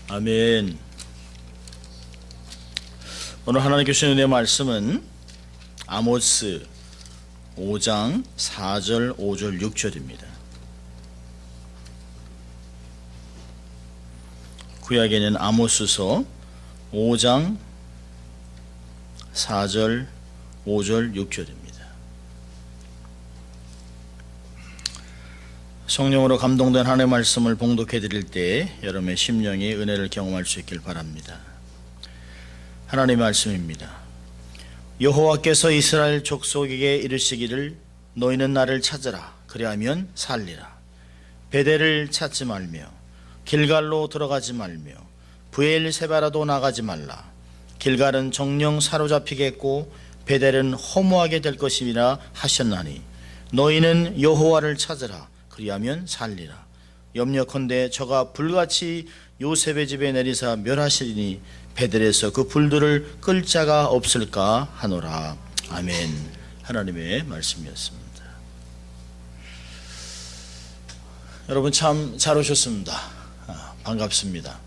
아멘. 오늘 하나님께 주신 은혜의 말씀은 아모스 5장 4절, 5절, 6절입니다. 구약에는 아모스서 5장 4절, 5절, 6절입니다. 성령으로 감동된 하나님의 말씀을 봉독해 드릴 때 여러분의 심령이 은혜를 경험할 수 있길 바랍니다. 하나님의 말씀입니다. 여호와께서 이스라엘 족속에게 이르시기를 너희는 나를 찾으라. 그리하면 살리라. 베델을 찾지 말며 길갈로 들어가지 말며 브엘세바라도 나가지 말라. 길갈은 정령 사로잡히겠고 베델은 허무하게 될 것이라 하셨나니 너희는 여호와를 찾으라. 그리하면 살리라. 염려컨대 저가 불같이 요셉의 집에 내리사 멸하시리니 베델에서 그 불들을 끌 자가 없을까 하노라. 아멘. 하나님의 말씀이었습니다. 여러분 참 잘 오셨습니다. 반갑습니다.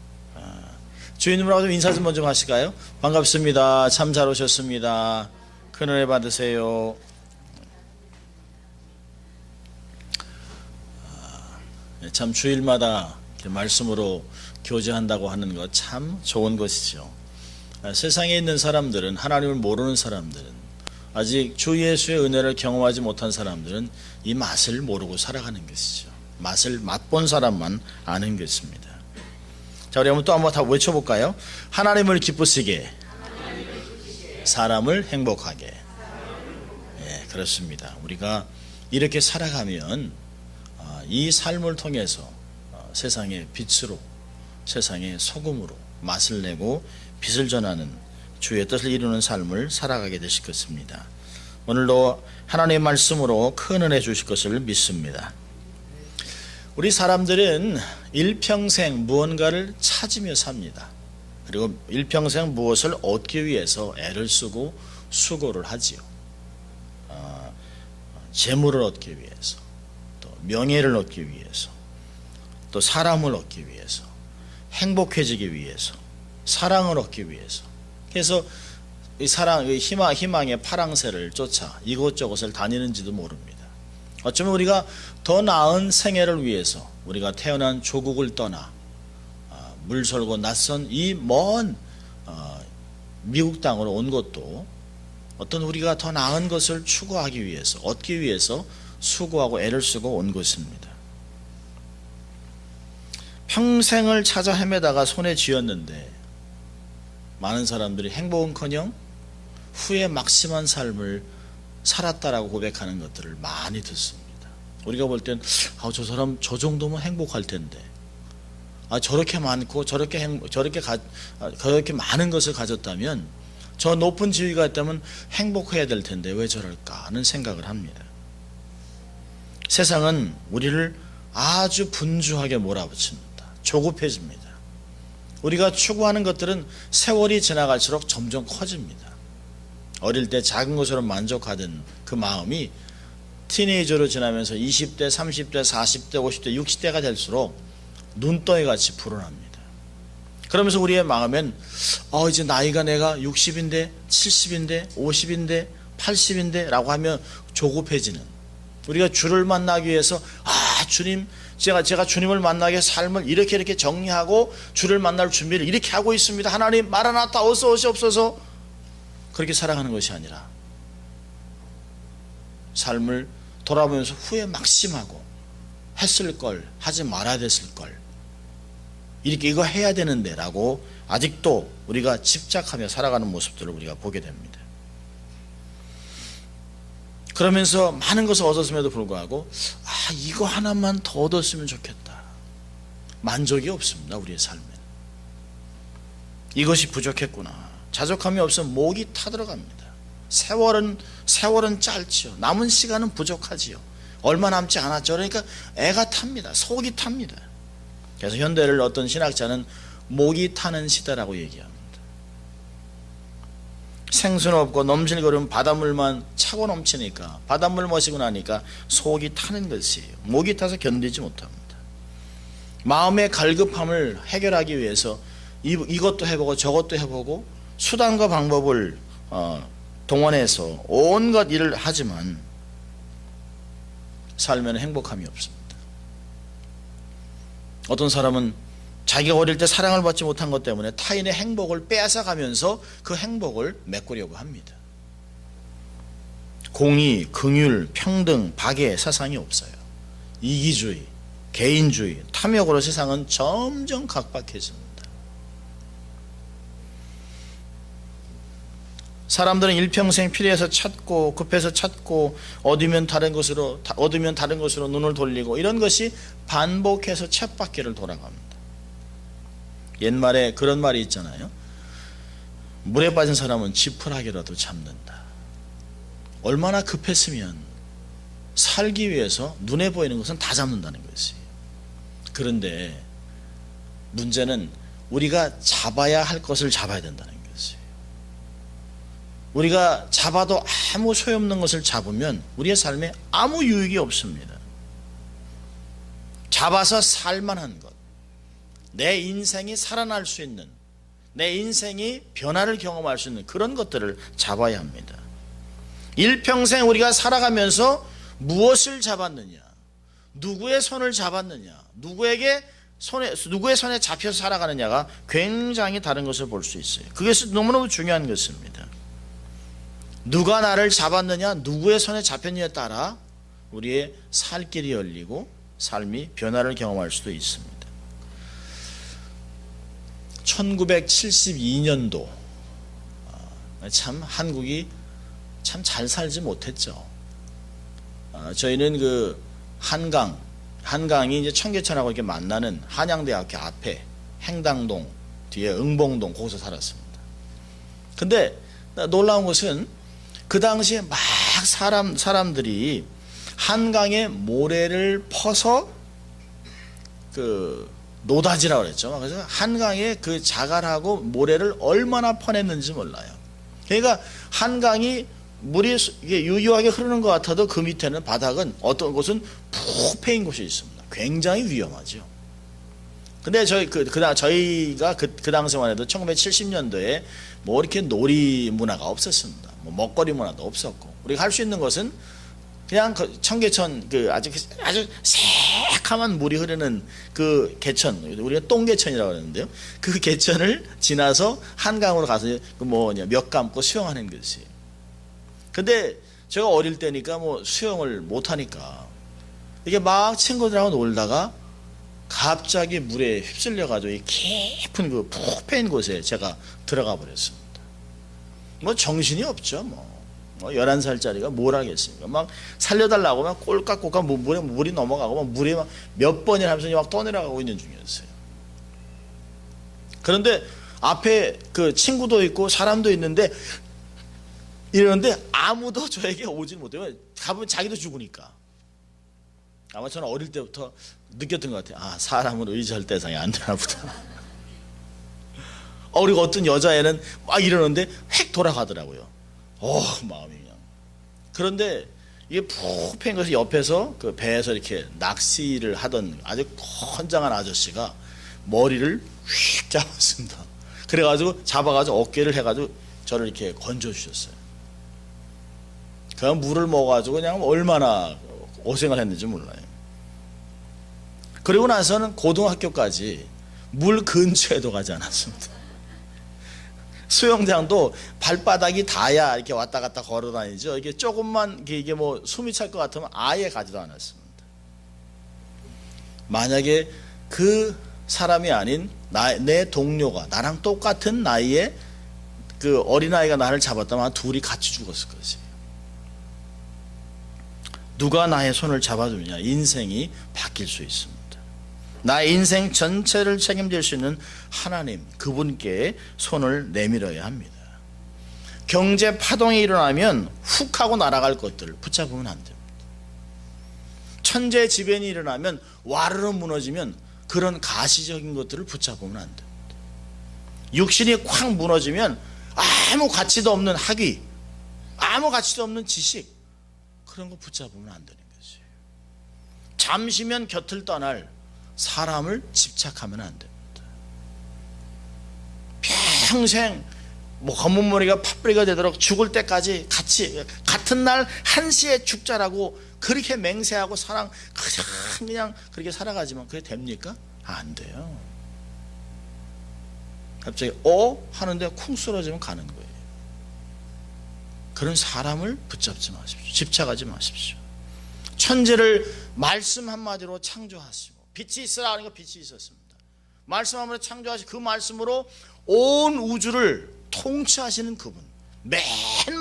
주인님하고 좀 인사 좀 먼저 하실까요? 반갑습니다. 참 잘 오셨습니다. 큰 은혜 받으세요. 참 주일마다 말씀으로 교제한다고 하는 것 참 좋은 것이죠. 세상에 있는 사람들은, 하나님을 모르는 사람들은, 아직 주 예수의 은혜를 경험하지 못한 사람들은 이 맛을 모르고 살아가는 것이죠. 맛을 맛본 사람만 아는 것입니다. 자, 우리 한번 또 한번 다 외쳐볼까요? 하나님을 기쁘시게, 사람을 행복하게. 예, 그렇습니다. 우리가 이렇게 살아가면 이 삶을 통해서 세상의 빛으로, 세상의 소금으로 맛을 내고 빛을 전하는 주의 뜻을 이루는 삶을 살아가게 되실 것입니다. 오늘도 하나님의 말씀으로 큰 은혜 주실 것을 믿습니다. 우리 사람들은 일평생 무언가를 찾으며 삽니다. 그리고 일평생 무엇을 얻기 위해서 애를 쓰고 수고를 하지요. 재물을 얻기 위해서, 또 명예를 얻기 위해서, 또 사람을 얻기 위해서, 행복해지기 위해서, 사랑을 얻기 위해서. 그래서 이 사랑, 희망의 파랑새를 쫓아 이곳저곳을 다니는지도 모릅니다. 어쩌면 우리가 더 나은 생애를 위해서 우리가 태어난 조국을 떠나 물설고 낯선 이 먼 미국 땅으로 온 것도 어떤 우리가 더 나은 것을 추구하기 위해서, 얻기 위해서 수고하고 애를 쓰고 온 것입니다. 평생을 찾아 헤매다가 손에 쥐었는데 많은 사람들이 행복은커녕 후에 막심한 삶을 살았다라고 고백하는 것들을 많이 듣습니다. 우리가 볼 땐 저 사람 저 정도면 행복할 텐데, 저렇게 많고 저렇게 많은 것을 가졌다면, 저 높은 지위가 있다면 행복해야 될 텐데 왜 저럴까 하는 생각을 합니다. 세상은 우리를 아주 분주하게 몰아붙입니다. 조급해집니다. 우리가 추구하는 것들은 세월이 지나갈수록 점점 커집니다. 어릴 때 작은 것으로 만족하던 그 마음이 티네이저로 지나면서 20대, 30대, 40대, 50대, 60대가 될수록 눈덩이같이 불어납니다. 그러면서 우리의 마음엔 이제 나이가 내가 60인데, 70인데, 50인데, 80인데 라고 하면 조급해지는, 우리가 주를 만나기 위해서 주님, 제가 주님을 만나게 삶을 이렇게 정리하고 주를 만날 준비를 이렇게 하고 있습니다. 하나님 마라나타 어서 오시옵소서. 그렇게 살아가는 것이 아니라 삶을 돌아보면서 후회 막심하고 했을 걸, 하지 말아야 됐을 걸, 이거 해야 되는데 라고 아직도 우리가 집착하며 살아가는 모습들을 우리가 보게 됩니다. 그러면서 많은 것을 얻었음에도 불구하고 이거 하나만 더 얻었으면 좋겠다. 만족이 없습니다. 우리의 삶에 이것이 부족했구나. 자족함이 없으면 목이 타들어갑니다. 세월은 짧지요. 남은 시간은 부족하지요. 얼마 남지 않았죠. 그러니까 애가 탑니다. 속이 탑니다. 그래서 현대를 어떤 신학자는 목이 타는 시대라고 얘기합니다. 생수는 없고 넘실거리면 바닷물만 차고 넘치니까, 바닷물 마시고 나니까 속이 타는 것이에요. 목이 타서 견디지 못합니다. 마음의 갈급함을 해결하기 위해서 이것도 해보고 저것도 해보고 수단과 방법을 동원해서 온갖 일을 하지만 살면 행복함이 없습니다. 어떤 사람은 자기가 어릴 때 사랑을 받지 못한 것 때문에 타인의 행복을 빼앗아가면서 그 행복을 메꾸려고 합니다. 공의, 긍휼, 평등, 박애 사상이 없어요. 이기주의, 개인주의, 탐욕으로 세상은 점점 각박해집니다. 사람들은 일평생 필요해서 찾고 급해서 찾고 얻으면 다른 것으로 눈을 돌리고 이런 것이 반복해서 쳇바퀴를 돌아갑니다. 옛말에 그런 말이 있잖아요. 물에 빠진 사람은 지푸라기라도 잡는다. 얼마나 급했으면 살기 위해서 눈에 보이는 것은 다 잡는다는 것이에요. 그런데 문제는 우리가 잡아야 할 것을 잡아야 된다는 것이에요. 우리가 잡아도 아무 소용없는 것을 잡으면 우리의 삶에 아무 유익이 없습니다. 잡아서 살만한 것, 내 인생이 살아날 수 있는, 내 인생이 변화를 경험할 수 있는 그런 것들을 잡아야 합니다. 일평생 우리가 살아가면서 무엇을 잡았느냐, 누구의 손을 잡았느냐, 누구의 손에 잡혀서 살아가느냐가 굉장히 다른 것을 볼 수 있어요. 그것이 너무너무 중요한 것입니다. 누가 나를 잡았느냐, 누구의 손에 잡혔느냐에 따라 우리의 살 길이 열리고 삶이 변화를 경험할 수도 있습니다. 1972년도 참 한국이 참 잘 살지 못했죠. 저희는 그 한강이 이제 청계천하고 이렇게 만나는 한양대학교 앞에 행당동 뒤에 응봉동 거기서 살았습니다. 근데 놀라운 것은 그 당시에 막 사람들이 한강에 모래를 퍼서 그 노다지라고 그랬죠. 그래서 한강에 그 자갈하고 모래를 얼마나 퍼냈는지 몰라요. 그러니까 한강이 물이 이게 유유하게 흐르는 것 같아도 그 밑에는 바닥은 어떤 곳은 푹 패인 곳이 있습니다. 굉장히 위험하죠. 근데 저희가 그 당시만 해도 1970년도에 뭐 이렇게 놀이 문화가 없었습니다. 뭐 먹거리 문화도 없었고, 우리가 할 수 있는 것은 그냥 그 청계천 아주 새카만 물이 흐르는 그 개천, 우리가 똥개천이라고 하는데요. 그 개천을 지나서 한강으로 가서 몇 감고 수영하는 것이. 근데 제가 어릴 때니까 뭐 수영을 못 하니까 이게 막 친구들하고 놀다가 갑자기 물에 휩쓸려 가지고 이 깊은 그 푹 패인 곳에 제가 들어가 버렸습니다. 뭐 정신이 없죠. 뭐 11살짜리가 뭘 하겠습니까? 막 살려달라고 막 꼴깍꼴깍 물이 넘어가고 막 물에 막 몇 번이나 하면서 막 떠내려가고 있는 중이었어요. 그런데 앞에 그 친구도 있고 사람도 있는데 이러는데 아무도 저에게 오질 못해요. 가보면 자기도 죽으니까. 아마 저는 어릴 때부터 느꼈던 것 같아요. 사람은 의지할 대상이 안 되나 보다. 그리고 어떤 여자애는 막 이러는데 획 돌아가더라고요. 마음이 그냥. 그런데 이게 푹 패인 것이 옆에서 그 배에서 이렇게 낚시를 하던 아주 건장한 아저씨가 머리를 휙 잡았습니다. 그래가지고 잡아가지고 어깨를 해가지고 저를 이렇게 건져주셨어요. 그냥 물을 먹어가지고 그냥 얼마나 고생을 했는지 몰라요. 그리고 나서는 고등학교까지 물 근처에도 가지 않았습니다. 수영장도 발바닥이 닿아야 이렇게 왔다 갔다 걸어 다니죠. 이게 조금만 이게 뭐 숨이 찰 것 같으면 아예 가지도 않았습니다. 만약에 그 사람이 아닌 내 동료가 나랑 똑같은 나이에 그 어린아이가 나를 잡았다면 둘이 같이 죽었을 것이에요. 누가 나의 손을 잡아주느냐, 인생이 바뀔 수 있습니다. 나의 인생 전체를 책임질 수 있는 하나님, 그분께 손을 내밀어야 합니다. 경제 파동이 일어나면 훅 하고 날아갈 것들을 붙잡으면 안 됩니다. 천재지변이 일어나면 와르르 무너지면 그런 가시적인 것들을 붙잡으면 안 됩니다. 육신이 콱 무너지면 아무 가치도 없는 학위, 아무 가치도 없는 지식, 그런 거 붙잡으면 안 되는 것이에요. 잠시면 곁을 떠날 사람을 집착하면 안 됩니다. 평생 검은 머리가 팥뿌리가 되도록 죽을 때까지 같은 날 1시에 죽자라고 그렇게 맹세하고 그냥 그렇게 살아가지만 그게 됩니까? 안 돼요. 갑자기 하는데 쿵 쓰러지면 가는 거예요. 그런 사람을 붙잡지 마십시오. 집착하지 마십시오. 천지를 말씀 한마디로 창조하시고 빛이 있으라 하니까 빛이 있었습니다. 말씀 한마디로 창조하시고 그 말씀으로 온 우주를 통치하시는 그분, 맨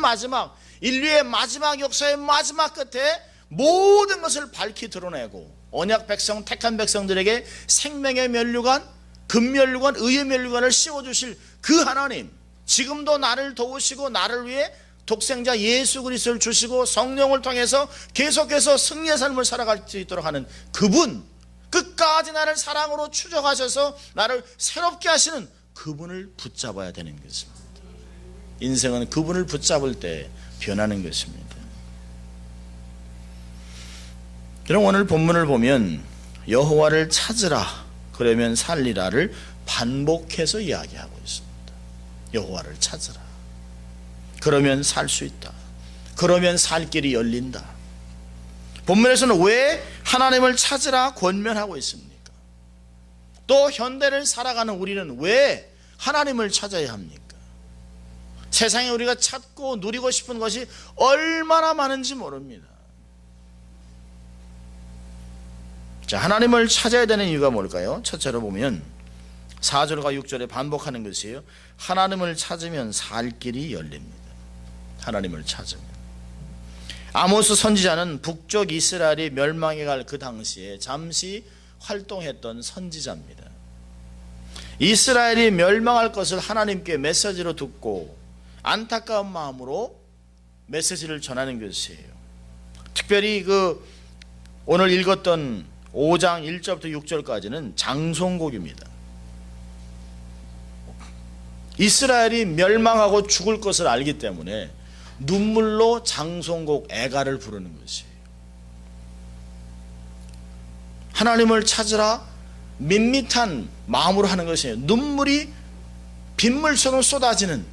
마지막 인류의 마지막 역사의 마지막 끝에 모든 것을 밝히 드러내고 언약 백성 택한 백성들에게 생명의 면류관, 금면류관, 의의 면류관을 씌워주실 그 하나님, 지금도 나를 도우시고 나를 위해 독생자 예수 그리스도를 주시고 성령을 통해서 계속해서 승리의 삶을 살아갈 수 있도록 하는 그분, 끝까지 나를 사랑으로 추적하셔서 나를 새롭게 하시는 그분을 붙잡아야 되는 것입니다. 인생은 그분을 붙잡을 때 변하는 것입니다. 그럼 오늘 본문을 보면 여호와를 찾으라 그러면 살리라를 반복해서 이야기하고 있습니다. 여호와를 찾으라. 그러면 살 수 있다. 그러면 살 길이 열린다. 본문에서는 왜 하나님을 찾으라 권면하고 있습니까? 또 현대를 살아가는 우리는 왜 하나님을 찾아야 합니까? 세상에 우리가 찾고 누리고 싶은 것이 얼마나 많은지 모릅니다. 자, 하나님을 찾아야 되는 이유가 뭘까요? 첫째로 보면 4절과 6절에 반복하는 것이에요. 하나님을 찾으면 살 길이 열립니다. 하나님을 찾으면. 아모스 선지자는 북쪽 이스라엘이 멸망해 갈 그 당시에 잠시 활동했던 선지자입니다. 이스라엘이 멸망할 것을 하나님께 메시지로 듣고 안타까운 마음으로 메시지를 전하는 것이에요. 특별히 오늘 읽었던 5장 1절부터 6절까지는 장송곡입니다. 이스라엘이 멸망하고 죽을 것을 알기 때문에 눈물로 장송곡 애가를 부르는 것이에요. 하나님을 찾으라 밋밋한 마음으로 하는 것이에요. 눈물이 빗물처럼 쏟아지는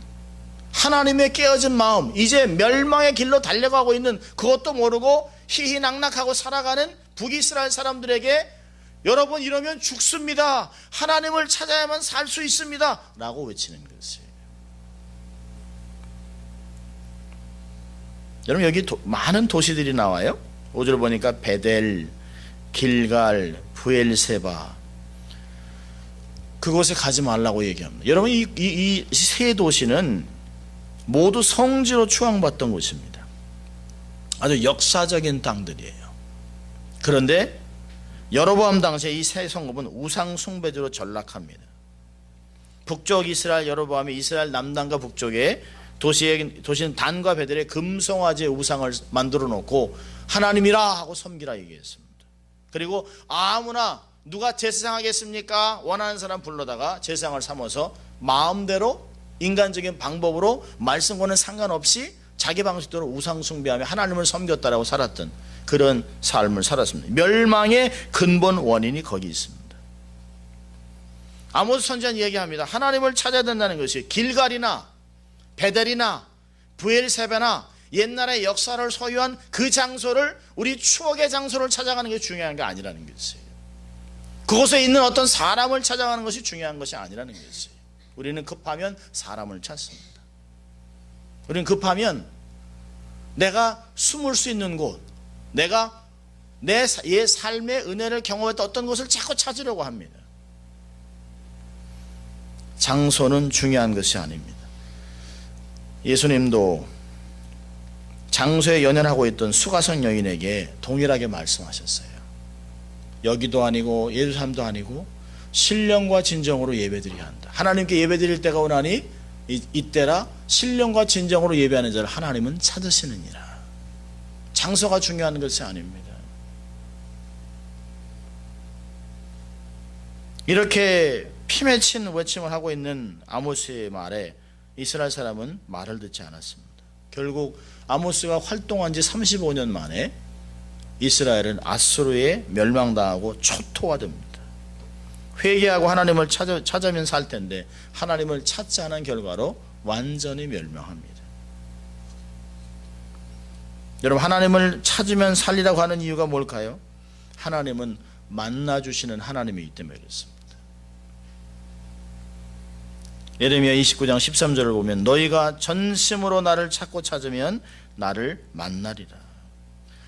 하나님의 깨어진 마음, 이제 멸망의 길로 달려가고 있는 그것도 모르고 희희낙낙하고 살아가는 북이스라엘 사람들에게 여러분 이러면 죽습니다. 하나님을 찾아야만 살 수 있습니다. 라고 외치는 것이에요. 여러분 여기 많은 도시들이 나와요. 5절 보니까 베델, 길갈, 브엘세바, 그곳에 가지 말라고 얘기합니다. 여러분 이 세 도시는 모두 성지로 추앙받던 곳입니다. 아주 역사적인 땅들이에요. 그런데 여로보암 당시에 이 세 성읍은 우상 숭배주로 전락합니다. 북쪽 이스라엘 여로보암이 이스라엘 남단과 북쪽에 도시는 단과 베델에 금송아지의 우상을 만들어 놓고 하나님이라 하고 섬기라 얘기했습니다. 그리고 아무나 누가 제사상하겠습니까? 원하는 사람 불러다가 제사상을 삼아서 마음대로 인간적인 방법으로 말씀과는 상관없이 자기 방식대로 우상 숭배하며 하나님을 섬겼다라고 살았던 그런 삶을 살았습니다. 멸망의 근본 원인이 거기 있습니다. 아모스 선지자는 얘기합니다. 하나님을 찾아야 된다는 것이 길갈이나 베델이나 브엘세바나 옛날의 역사를 소유한 그 장소를, 우리 추억의 장소를 찾아가는 게 중요한 게 아니라는 것이에요. 그곳에 있는 어떤 사람을 찾아가는 것이 중요한 것이 아니라는 것이에요. 우리는 급하면 사람을 찾습니다. 우리는 급하면 내가 숨을 수 있는 곳, 내가 내 삶의 은혜를 경험했던 어떤 것을 자꾸 찾으려고 합니다. 장소는 중요한 것이 아닙니다. 예수님도 장소에 연연하고 있던 수가성 여인에게 동일하게 말씀하셨어요. 여기도 아니고 예루살렘도 아니고 신령과 진정으로 예배드려야 한다. 하나님께 예배드릴 때가 오나니 이때라 신령과 진정으로 예배하는 자를 하나님은 찾으시느니라. 장소가 중요한 것이 아닙니다. 이렇게 피맺힌 외침을 하고 있는 아모스의 말에 이스라엘 사람은 말을 듣지 않았습니다. 결국 아모스가 활동한 지 35년 만에 이스라엘은 아수르에 멸망당하고 초토화됩니다. 회개하고 하나님을 찾으면 살 텐데 하나님을 찾지 않은 결과로 완전히 멸망합니다. 여러분, 하나님을 찾으면 살리라고 하는 이유가 뭘까요? 하나님은 만나주시는 하나님이기 때문에 그렇습니다. 예레미야 29장 13절을 보면 너희가 전심으로 나를 찾고 찾으면 나를 만나리라.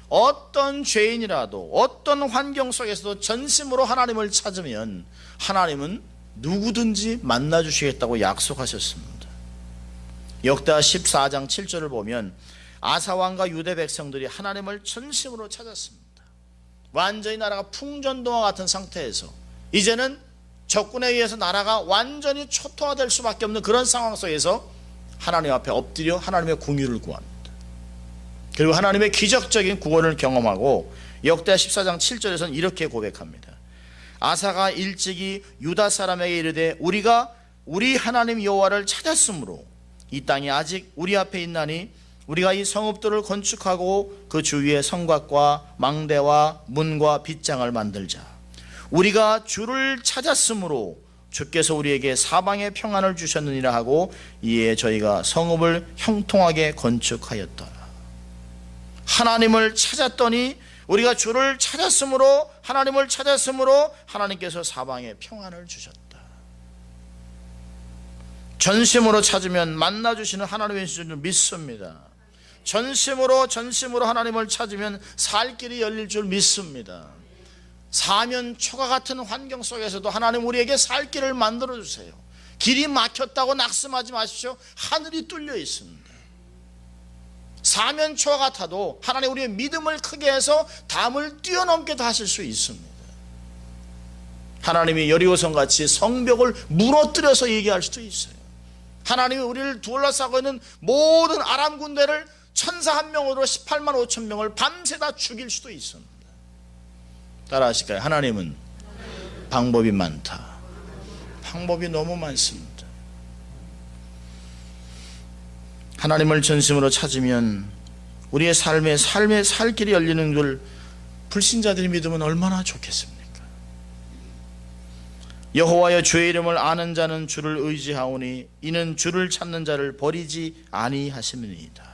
어떤 죄인이라도 어떤 환경 속에서도 전심으로 하나님을 찾으면 하나님은 누구든지 만나주시겠다고 약속하셨습니다. 역대하 14장 7절을 보면 아사왕과 유대 백성들이 하나님을 전심으로 찾았습니다. 완전히 나라가 풍전등화 같은 상태에서 이제는 적군에 의해서 나라가 완전히 초토화될 수밖에 없는 그런 상황 속에서 하나님 앞에 엎드려 하나님의 공의를 구합니다. 그리고 하나님의 기적적인 구원을 경험하고 역대하 14장 7절에서는 이렇게 고백합니다. 아사가 일찍이 유다 사람에게 이르되 우리가 우리 하나님 여호와를 찾았으므로 이 땅이 아직 우리 앞에 있나니 우리가 이 성읍들을 건축하고 그 주위에 성곽과 망대와 문과 빗장을 만들자. 우리가 주를 찾았으므로 주께서 우리에게 사방에 평안을 주셨느니라 하고 이에 저희가 성읍을 형통하게 건축하였더라. 하나님을 찾았더니 우리가 주를 찾았으므로 하나님을 찾았으므로 하나님께서 사방에 평안을 주셨다. 전심으로 찾으면 만나주시는 하나님의 줄 믿습니다. 전심으로 하나님을 찾으면 살 길이 열릴 줄 믿습니다. 사면 초과 같은 환경 속에서도 하나님 우리에게 살 길을 만들어주세요. 길이 막혔다고 낙심하지 마십시오. 하늘이 뚫려 있습니다. 사면 초과 같아도 하나님 우리의 믿음을 크게 해서 담을 뛰어넘게도 하실 수 있습니다. 하나님이 여리고성 같이 성벽을 무너뜨려서 얘기할 수도 있어요. 하나님이 우리를 둘러싸고 있는 모든 아람 군대를 천사 한 명으로 18만 5천 명을 밤새다 죽일 수도 있습니다. 따라 하실까요? 하나님은 방법이 많다. 방법이 너무 많습니다. 하나님을 전심으로 찾으면 우리의 삶에 살 길이 열리는 걸 불신자들이 믿으면 얼마나 좋겠습니까? 여호와여 주의 이름을 아는 자는 주를 의지하오니 이는 주를 찾는 자를 버리지 아니하심이니이다.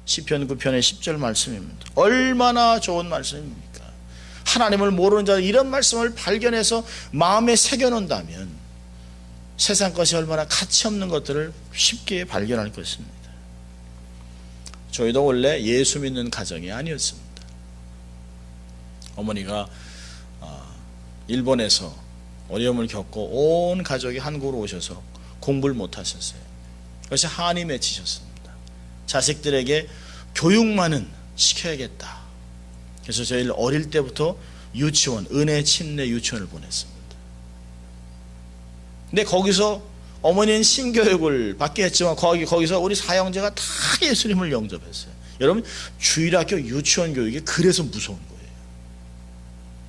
시편 9편의 10절 말씀입니다. 얼마나 좋은 말씀입니까? 하나님을 모르는 자들 이런 말씀을 발견해서 마음에 새겨놓는다면 세상 것이 얼마나 가치 없는 것들을 쉽게 발견할 것입니다. 저희도 원래 예수 믿는 가정이 아니었습니다. 어머니가 일본에서 어려움을 겪고 온 가족이 한국으로 오셔서 공부를 못하셨어요. 그래서 한이 맺히셨습니다. 자식들에게 교육만은 시켜야겠다. 그래서 저희를 어릴 때부터 유치원, 은혜 침례 유치원을 보냈습니다. 근데 거기서 어머니는 신교육을 받게 했지만 거기서 우리 사형제가 다 예수님을 영접했어요. 여러분, 주일학교 유치원 교육이 그래서 무서운 거예요.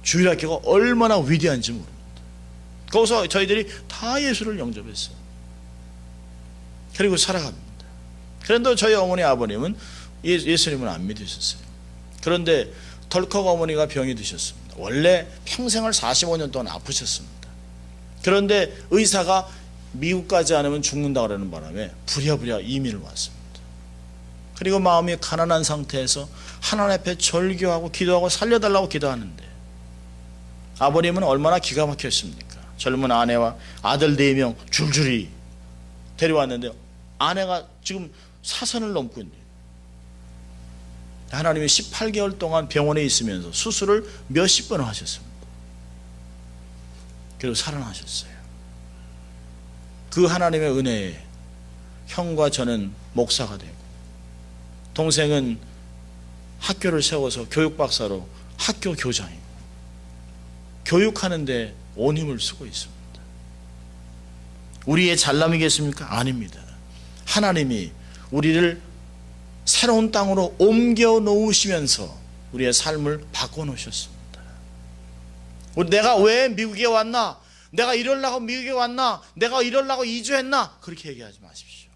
주일학교가 얼마나 위대한지 모릅니다. 거기서 저희들이 다 예수를 영접했어요. 그리고 살아갑니다. 그런데 저희 어머니 아버님은 예수님을 안 믿으셨어요. 그런데 덜컥 어머니가 병이 드셨습니다. 원래 평생을 45년 동안 아프셨습니다. 그런데 의사가 미국 가지 않으면 죽는다고 하는 바람에 부랴부랴 이민을 왔습니다. 그리고 마음이 가난한 상태에서 하나님 앞에 절규하고 기도하고 살려달라고 기도하는데 아버님은 얼마나 기가 막혔습니까? 젊은 아내와 아들 4명 줄줄이 데려왔는데 아내가 지금 사선을 넘고 있네요. 하나님이 18개월 동안 병원에 있으면서 수술을 몇십 번을 하셨습니다. 그리고 살아나셨어요. 그 하나님의 은혜에 형과 저는 목사가 되고 동생은 학교를 세워서 교육박사로 학교 교장이고 교육하는데 온 힘을 쓰고 있습니다. 우리의 잘남이겠습니까? 아닙니다. 하나님이 우리를 새로운 땅으로 옮겨 놓으시면서 우리의 삶을 바꿔놓으셨습니다. 내가 왜 미국에 왔나? 내가 이러려고 미국에 왔나? 내가 이러려고 이주했나? 그렇게 얘기하지 마십시오.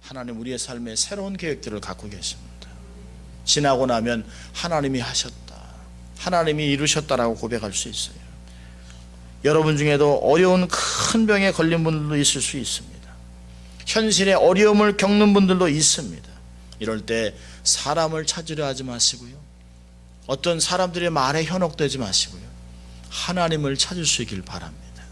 하나님 우리의 삶에 새로운 계획들을 갖고 계십니다. 지나고 나면 하나님이 하셨다, 하나님이 이루셨다라고 고백할 수 있어요. 여러분 중에도 어려운 큰 병에 걸린 분들도 있을 수 있습니다. 현실의 어려움을 겪는 분들도 있습니다. 이럴 때 사람을 찾으려 하지 마시고요, 어떤 사람들의 말에 현혹되지 마시고요, 하나님을 찾을 수 있길 바랍니다.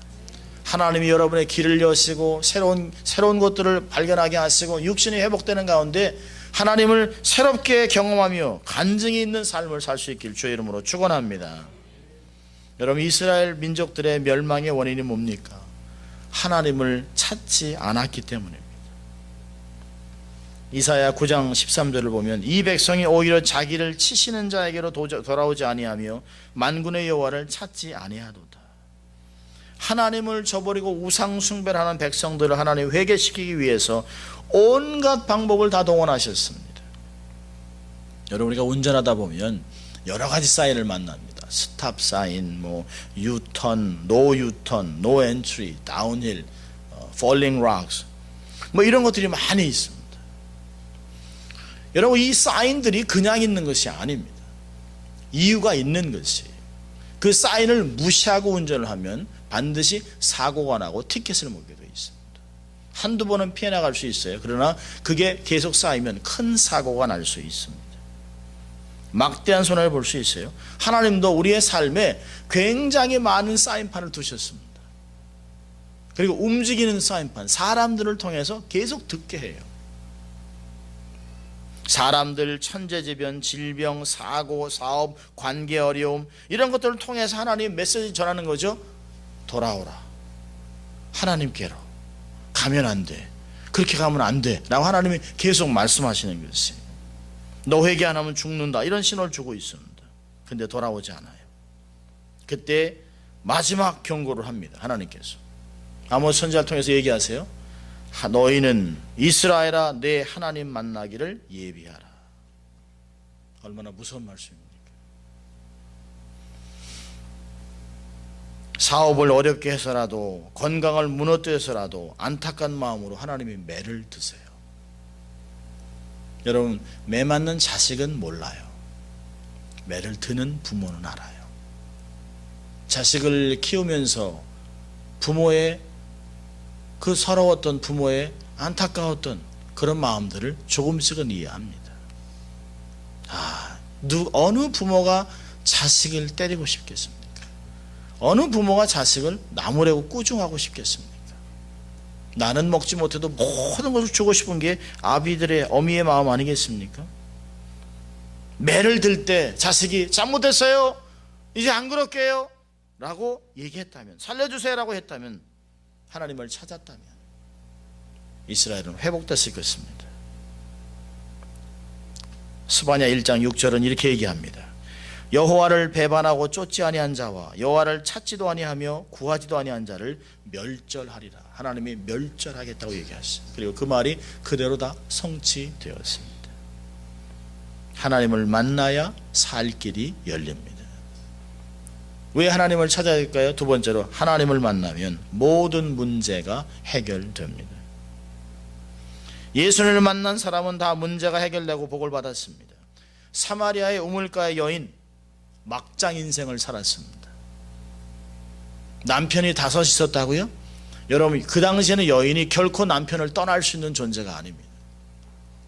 하나님이 여러분의 길을 여시고 새로운 것들을 발견하게 하시고 육신이 회복되는 가운데 하나님을 새롭게 경험하며 간증이 있는 삶을 살 수 있길 주의 이름으로 축원합니다. 여러분, 이스라엘 민족들의 멸망의 원인이 뭡니까? 하나님을 찾지 않았기 때문입니다. 이사야 9장 13절을 보면 이 백성이 오히려 자기를 치시는 자에게로 돌아오지 아니하며 만군의 여호와를 찾지 아니하도다. 하나님을 저버리고 우상 숭배를 하는 백성들을 하나님 회개시키기 위해서 온갖 방법을 다 동원하셨습니다. 여러분, 우리가 운전하다 보면 여러 가지 사인을 만납니다. 스탑 사인, 유턴, 노 유턴, 노 엔트리, 다운힐, 폴링 락스, 이런 것들이 많이 있습니다. 여러분, 이 사인들이 그냥 있는 것이 아닙니다. 이유가 있는 것이에요. 그 사인을 무시하고 운전을 하면 반드시 사고가 나고 티켓을 먹게 되어 있습니다. 한두 번은 피해 나갈 수 있어요. 그러나 그게 계속 쌓이면 큰 사고가 날 수 있습니다. 막대한 손해를 볼 수 있어요. 하나님도 우리의 삶에 굉장히 많은 사인판을 두셨습니다. 그리고 움직이는 사인판, 사람들을 통해서 계속 듣게 해요. 사람들, 천재지변, 질병, 사고, 사업, 관계 어려움, 이런 것들을 통해서 하나님 메시지 전하는 거죠. 돌아오라, 하나님께로 가면 안 돼, 그렇게 가면 안 돼 라고 하나님이 계속 말씀하시는 것이에요. 너 회개 안 하면 죽는다, 이런 신호를 주고 있습니다. 근데 돌아오지 않아요. 그때 마지막 경고를 합니다. 하나님께서 아모스 선지자를 통해서 얘기하세요. 너희는 이스라엘아, 내 하나님 만나기를 예비하라. 얼마나 무서운 말씀입니까? 사업을 어렵게 해서라도, 건강을 무너뜨려서라도 안타까운 마음으로 하나님이 매를 드세요. 여러분, 매 맞는 자식은 몰라요. 매를 드는 부모는 알아요. 자식을 키우면서 부모의 그 서러웠던, 부모의 안타까웠던 그런 마음들을 조금씩은 이해합니다. 어느 부모가 자식을 때리고 싶겠습니까? 어느 부모가 자식을 나무래고 꾸중하고 싶겠습니까? 나는 먹지 못해도 모든 것을 주고 싶은 게 아비들의, 어미의 마음 아니겠습니까? 매를 들 때 자식이 잘못했어요, 이제 안 그럴게요 라고 얘기했다면, 살려주세요 라고 했다면, 하나님을 찾았다면 이스라엘은 회복됐을 것입니다. 스바냐 1장 6절은 이렇게 얘기합니다. 여호와를 배반하고 쫓지 아니한 자와 여호와를 찾지도 아니하며 구하지도 아니한 자를 멸절하리라. 하나님이 멸절하겠다고 얘기하셨어요. 그리고 그 말이 그대로 다 성취되었습니다. 하나님을 만나야 살 길이 열립니다. 왜 하나님을 찾아야 될까요? 두 번째로, 하나님을 만나면 모든 문제가 해결됩니다. 예수님을 만난 사람은 다 문제가 해결되고 복을 받았습니다. 사마리아의 우물가의 여인, 막장 인생을 살았습니다. 남편이 5 있었다고요? 여러분, 그 당시에는 여인이 결코 남편을 떠날 수 있는 존재가 아닙니다.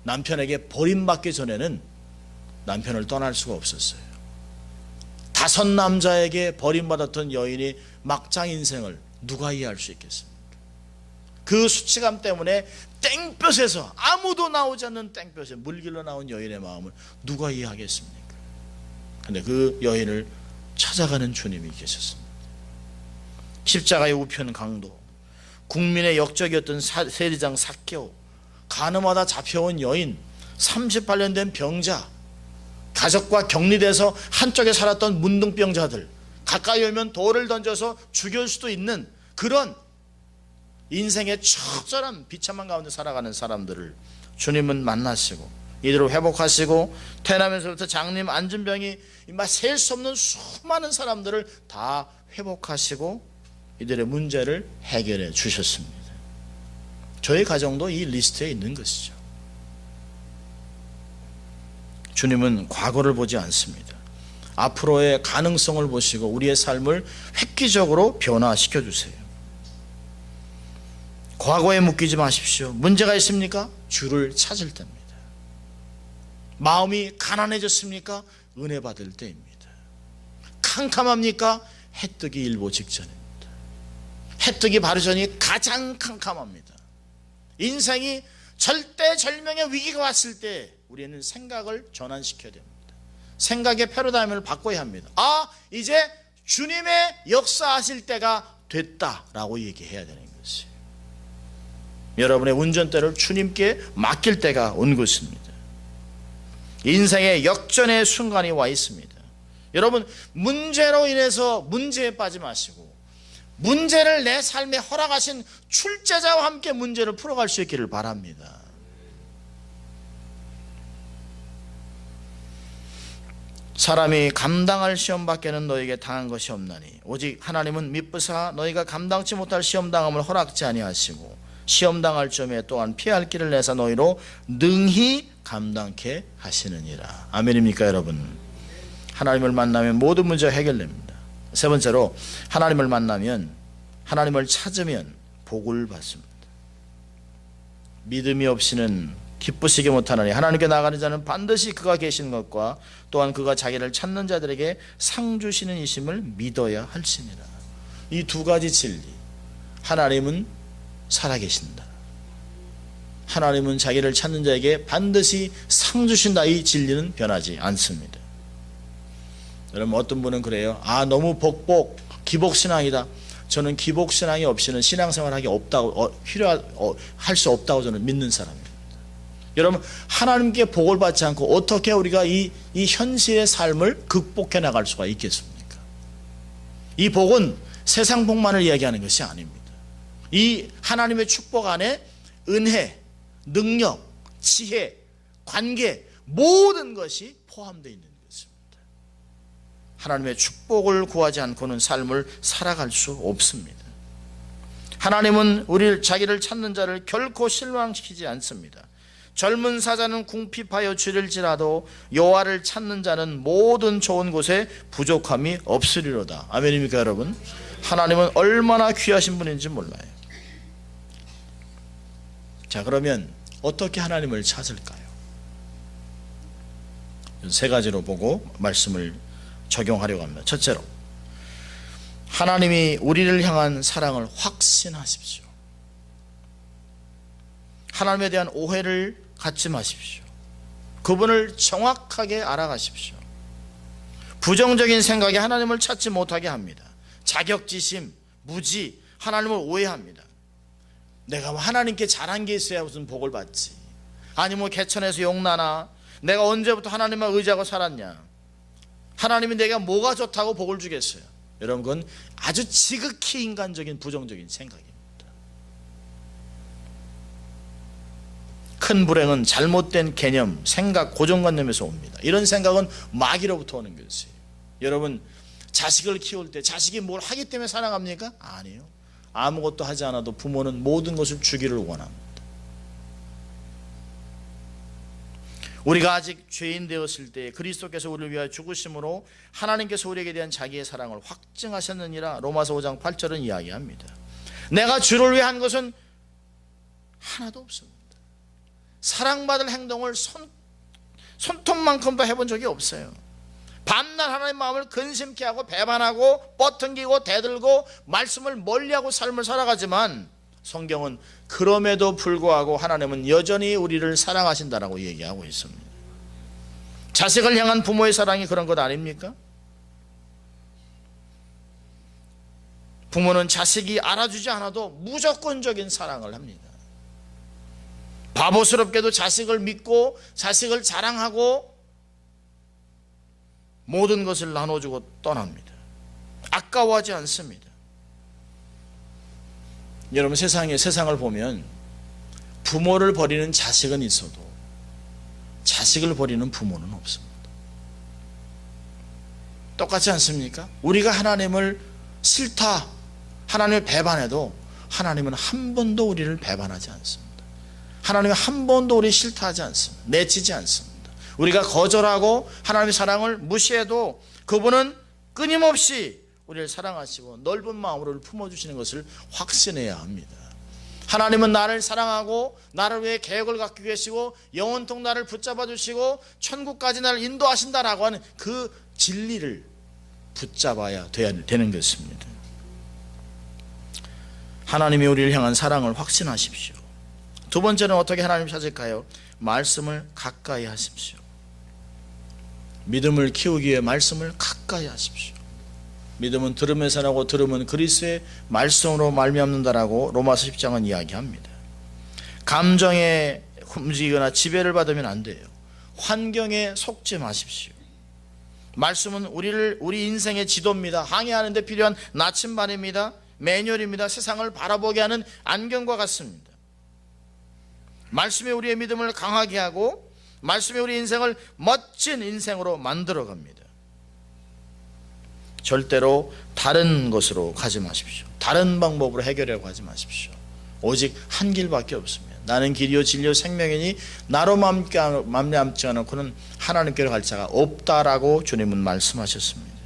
남편에게 버림받기 전에는 남편을 떠날 수가 없었어요. 5 남자에게 버림받았던 여인이 막장 인생을 누가 이해할 수 있겠습니까? 그 수치감 때문에 땡볕에서, 아무도 나오지 않는 땡볕에 물길로 나온 여인의 마음을 누가 이해하겠습니까? 근데 그 여인을 찾아가는 주님이 계셨습니다. 십자가의 우편 강도, 국민의 역적이었던 세리장 삭개오, 가늠하다 잡혀온 여인, 38년 된 병자, 가족과 격리돼서 한쪽에 살았던 문둥병자들, 가까이 오면 돌을 던져서 죽일 수도 있는 그런 인생의 처절한 비참한 가운데 살아가는 사람들을 주님은 만나시고 이들을 회복하시고, 태어나면서부터 장님, 안진병이 셀 수 없는 수많은 사람들을 다 회복하시고 이들의 문제를 해결해 주셨습니다. 저희 가정도 이 리스트에 있는 것이죠. 주님은 과거를 보지 않습니다. 앞으로의 가능성을 보시고 우리의 삶을 획기적으로 변화시켜 주세요. 과거에 묶이지 마십시오. 문제가 있습니까? 주를 찾을 때입니다. 마음이 가난해졌습니까? 은혜 받을 때입니다. 캄캄합니까? 해 뜨기 일보 직전입니다. 해 뜨기 바로 전이 가장 캄캄합니다. 인생이 절대절명의 위기가 왔을 때 우리는 생각을 전환시켜야 됩니다. 생각의 패러다임을 바꿔야 합니다. 이제 주님의 역사하실 때가 됐다라고 얘기해야 되는 것이에요. 여러분의 운전대를 주님께 맡길 때가 온 것입니다. 인생의 역전의 순간이 와 있습니다. 여러분, 문제로 인해서 문제에 빠지 마시고 문제를 내 삶에 허락하신 출제자와 함께 문제를 풀어갈 수 있기를 바랍니다. 사람이 감당할 시험밖에는 너에게 당한 것이 없나니 오직 하나님은 미쁘사 너희가 감당치 못할 시험당함을 허락지 아니하시고 시험당할 점에 또한 피할 길을 내사 너희로 능히 감당케 하시느니라. 아멘입니까 여러분? 하나님을 만나면 모든 문제가 해결됩니다. 세 번째로, 하나님을 만나면, 하나님을 찾으면 복을 받습니다. 믿음이 없이는 기쁘시게 못하나니 하나님께 나가는 자는 반드시 그가 계신 것과 또한 그가 자기를 찾는 자들에게 상 주시는 이심을 믿어야 할지니라. 이 두 가지 진리, 하나님은 살아계신다, 하나님은 자기를 찾는 자에게 반드시 상 주신다, 이 진리는 변하지 않습니다. 여러분, 어떤 분은 그래요. 너무 기복신앙이다. 저는 기복신앙이 없이는 신앙생활하기 없다고, 할 수 없다고 저는 믿는 사람입니다. 여러분, 하나님께 복을 받지 않고 어떻게 우리가 이 현실의 삶을 극복해 나갈 수가 있겠습니까? 이 복은 세상 복만을 이야기하는 것이 아닙니다. 이 하나님의 축복 안에 은혜, 능력, 지혜, 관계, 모든 것이 포함되어 있는 것입니다. 하나님의 축복을 구하지 않고는 삶을 살아갈 수 없습니다. 하나님은 자기를 찾는 자를 결코 실망시키지 않습니다. 젊은 사자는 궁핍하여 줄일지라도 여호와를 찾는 자는 모든 좋은 곳에 부족함이 없으리로다. 아멘입니까 여러분? 하나님은 얼마나 귀하신 분인지 몰라요. 자, 그러면 어떻게 하나님을 찾을까요? 세 가지로 보고 말씀을 적용하려고 합니다. 첫째로, 하나님이 우리를 향한 사랑을 확신하십시오. 하나님에 대한 오해를 갖지 마십시오. 그분을 정확하게 알아가십시오. 부정적인 생각이 하나님을 찾지 못하게 합니다. 자격지심, 무지, 하나님을 오해합니다. 내가 하나님께 잘한 게 있어야 무슨 복을 받지, 아니 개천에서 용나나, 내가 언제부터 하나님만 의지하고 살았냐, 하나님이 내가 뭐가 좋다고 복을 주겠어요. 여러분, 그건 아주 지극히 인간적인 부정적인 생각입니다. 큰 불행은 잘못된 개념, 생각, 고정관념에서 옵니다. 이런 생각은 마귀로부터 오는 것이에요. 여러분, 자식을 키울 때 자식이 뭘 하기 때문에 사랑합니까? 아니에요. 아무것도 하지 않아도 부모는 모든 것을 주기를 원합니다. 우리가 아직 죄인 되었을 때 그리스도께서 우리를 위하여 죽으심으로 하나님께서 우리에게 대한 자기의 사랑을 확증하셨느니라. 로마서 5장 8절은 이야기합니다. 내가 주를 위해 한 것은 하나도 없습니다. 사랑받을 행동을 손톱만큼도 해본 적이 없어요. 밤낮 하나님의 마음을 근심케 하고 배반하고 뻗팅기고 대들고 말씀을 멀리하고 삶을 살아가지만, 성경은 그럼에도 불구하고 하나님은 여전히 우리를 사랑하신다라고 얘기하고 있습니다. 자식을 향한 부모의 사랑이 그런 것 아닙니까? 부모는 자식이 알아주지 않아도 무조건적인 사랑을 합니다. 바보스럽게도 자식을 믿고 자식을 자랑하고 모든 것을 나눠주고 떠납니다. 아까워하지 않습니다. 여러분, 세상을 보면 부모를 버리는 자식은 있어도 자식을 버리는 부모는 없습니다. 똑같지 않습니까? 우리가 하나님을 싫다, 하나님을 배반해도 하나님은 한 번도 우리를 배반하지 않습니다. 하나님은 한 번도 우리 싫다 하지 않습니다. 내치지 않습니다. 우리가 거절하고 하나님의 사랑을 무시해도 그분은 끊임없이 우리를 사랑하시고 넓은 마음으로 품어주시는 것을 확신해야 합니다. 하나님은 나를 사랑하고 나를 위해 계획을 갖고 계시고 영원토록 나를 붙잡아 주시고 천국까지 나를 인도하신다라고 하는 그 진리를 붙잡아야 되는 것입니다. 하나님이 우리를 향한 사랑을 확신하십시오. 두 번째는 어떻게 하나님을 찾을까요? 말씀을 가까이 하십시오. 믿음을 키우기 위해 말씀을 가까이 하십시오. 믿음은 들음에서 나고 들음은 그리스도의 말씀으로 말미암는다라고 로마서 10장은 이야기합니다. 감정에 움직이거나 지배를 받으면 안 돼요. 환경에 속지 마십시오. 말씀은 우리 인생의 지도입니다. 항해하는 데 필요한 나침반입니다. 매뉴얼입니다. 세상을 바라보게 하는 안경과 같습니다. 말씀이 우리의 믿음을 강하게 하고 말씀이 우리 인생을 멋진 인생으로 만들어 갑니다. 절대로 다른 것으로 가지 마십시오. 다른 방법으로 해결하려고 하지 마십시오. 오직 한 길밖에 없습니다. 나는 길이요 진리요 생명이니 나로 맘대함지 않고는 하나님께로 갈 자가 없다라고 주님은 말씀하셨습니다.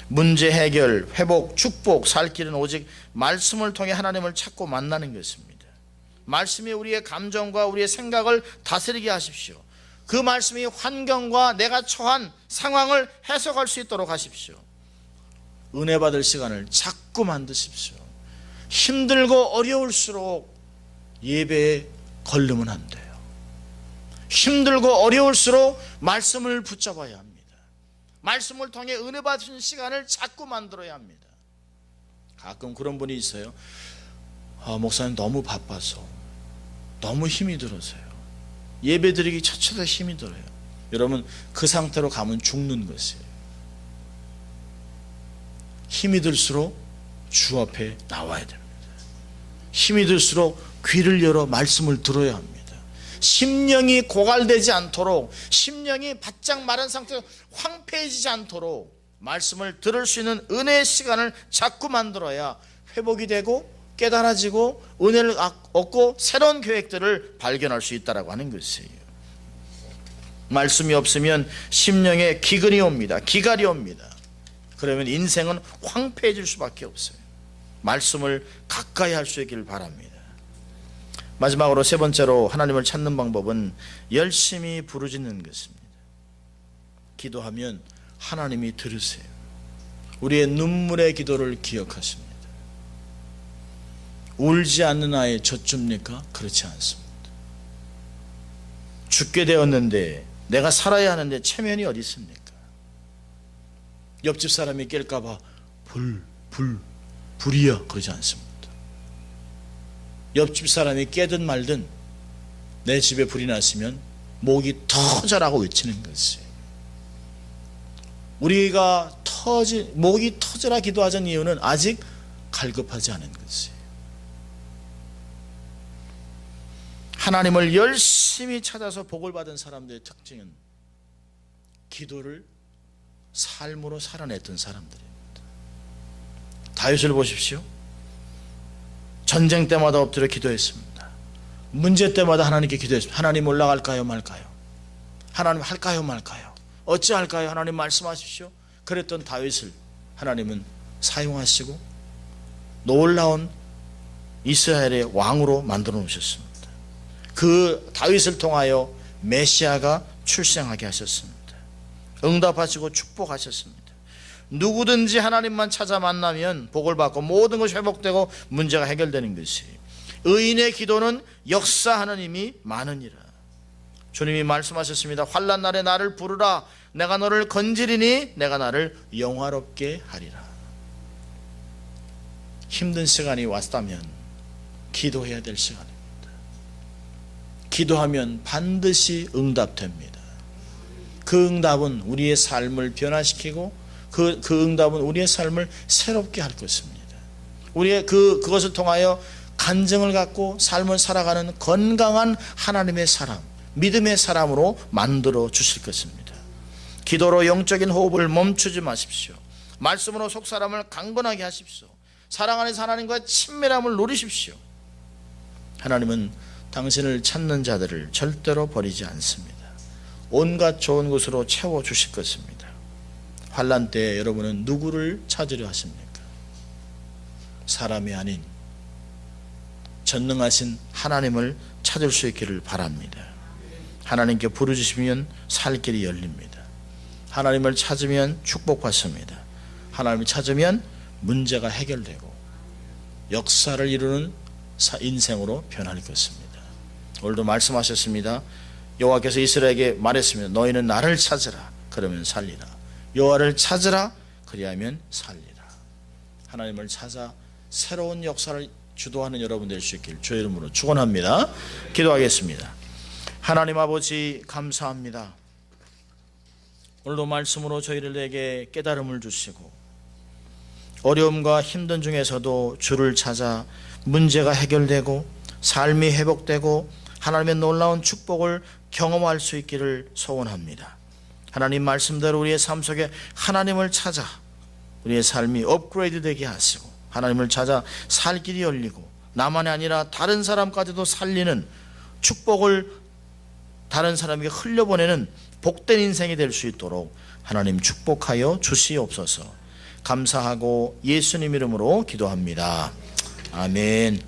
문제 해결, 회복, 축복, 살 길은 오직 말씀을 통해 하나님을 찾고 만나는 것입니다. 말씀이 우리의 감정과 우리의 생각을 다스리게 하십시오. 그 말씀이 환경과 내가 처한 상황을 해석할 수 있도록 하십시오. 은혜 받을 시간을 자꾸 만드십시오. 힘들고 어려울수록 예배에 걸르면 안 돼요. 힘들고 어려울수록 말씀을 붙잡아야 합니다. 말씀을 통해 은혜 받으신 시간을 자꾸 만들어야 합니다. 가끔 그런 분이 있어요. 목사님 너무 바빠서 너무 힘이 들어서요. 예배 드리기 자체도 힘이 들어요. 여러분 그 상태로 가면 죽는 것이에요. 힘이 들수록 주 앞에 나와야 됩니다. 힘이 들수록 귀를 열어 말씀을 들어야 합니다. 심령이 고갈되지 않도록, 심령이 바짝 마른 상태로 황폐해지지 않도록 말씀을 들을 수 있는 은혜의 시간을 자꾸 만들어야 회복이 되고 깨달아지고 은혜를 얻고 새로운 계획들을 발견할 수 있다고 하는 것이에요. 말씀이 없으면 심령에 기근이 옵니다. 기갈이 옵니다. 그러면 인생은 황폐해질 수밖에 없어요. 말씀을 가까이 할 수 있기를 바랍니다. 마지막으로 세 번째로 하나님을 찾는 방법은 열심히 부르짖는 것입니다. 기도하면 하나님이 들으세요. 우리의 눈물의 기도를 기억하십니다. 울지 않는 아이 젖줍니까? 그렇지 않습니다. 죽게 되었는데 내가 살아야 하는데 체면이 어디 있습니까? 옆집 사람이 깰까 봐 불이야 그러지 않습니다. 옆집 사람이 깨든 말든 내 집에 불이 났으면 목이 터져라고 외치는 것이에요. 우리가 목이 터져라 기도하자는 이유는 아직 갈급하지 않은 것이에요. 하나님을 열심히 찾아서 복을 받은 사람들의 특징은 기도를 삶으로 살아냈던 사람들입니다. 다윗을 보십시오. 전쟁 때마다 엎드려 기도했습니다. 문제 때마다 하나님께 기도했습니다. 하나님 올라갈까요 말까요? 하나님 할까요 말까요? 어찌할까요? 하나님 말씀하십시오. 그랬던 다윗을 하나님은 사용하시고 놀라운 이스라엘의 왕으로 만들어 놓으셨습니다. 그 다윗을 통하여 메시아가 출생하게 하셨습니다. 응답하시고 축복하셨습니다. 누구든지 하나님만 찾아 만나면 복을 받고 모든 것이 회복되고 문제가 해결되는 것이, 의인의 기도는 역사하는 힘이 많으니라. 주님이 말씀하셨습니다. 환난 날에 나를 부르라. 내가 너를 건지리니 내가 나를 영화롭게 하리라. 힘든 시간이 왔다면 기도해야 될 시간입니다. 기도하면 반드시 응답됩니다. 그 응답은 우리의 삶을 변화시키고 그 응답은 우리의 삶을 새롭게 할 것입니다. 우리의 그것을 통하여 간증을 갖고 삶을 살아가는 건강한 하나님의 사람, 믿음의 사람으로 만들어 주실 것입니다. 기도로 영적인 호흡을 멈추지 마십시오. 말씀으로 속사람을 강건하게 하십시오. 사랑 안에서 하나님과 친밀함을 누리십시오. 하나님은 당신을 찾는 자들을 절대로 버리지 않습니다. 온갖 좋은 것으로 채워주실 것입니다. 환난 때에 여러분은 누구를 찾으려 하십니까? 사람이 아닌 전능하신 하나님을 찾을 수 있기를 바랍니다. 하나님께 부르짖으면 살 길이 열립니다. 하나님을 찾으면 축복받습니다. 하나님을 찾으면 문제가 해결되고 역사를 이루는 인생으로 변할 것입니다. 오늘도 말씀하셨습니다. 여호와께서 이스라엘에게 말했습니다. 너희는 나를 찾으라 그러면 살리라. 여호와를 찾으라 그리하면 살리라. 하나님을 찾아 새로운 역사를 주도하는 여러분 될 수 있길 주의 이름으로 축원합니다. 기도하겠습니다. 하나님 아버지 감사합니다. 오늘도 말씀으로 저희들에게 깨달음을 주시고 어려움과 힘든 중에서도 주를 찾아 문제가 해결되고 삶이 회복되고 하나님의 놀라운 축복을 경험할 수 있기를 소원합니다. 하나님 말씀대로 우리의 삶 속에 하나님을 찾아 우리의 삶이 업그레이드 되게 하시고 하나님을 찾아 살 길이 열리고 나만이 아니라 다른 사람까지도 살리는 축복을 다른 사람에게 흘려보내는 복된 인생이 될 수 있도록 하나님 축복하여 주시옵소서. 감사하고 예수님 이름으로 기도합니다. 아멘.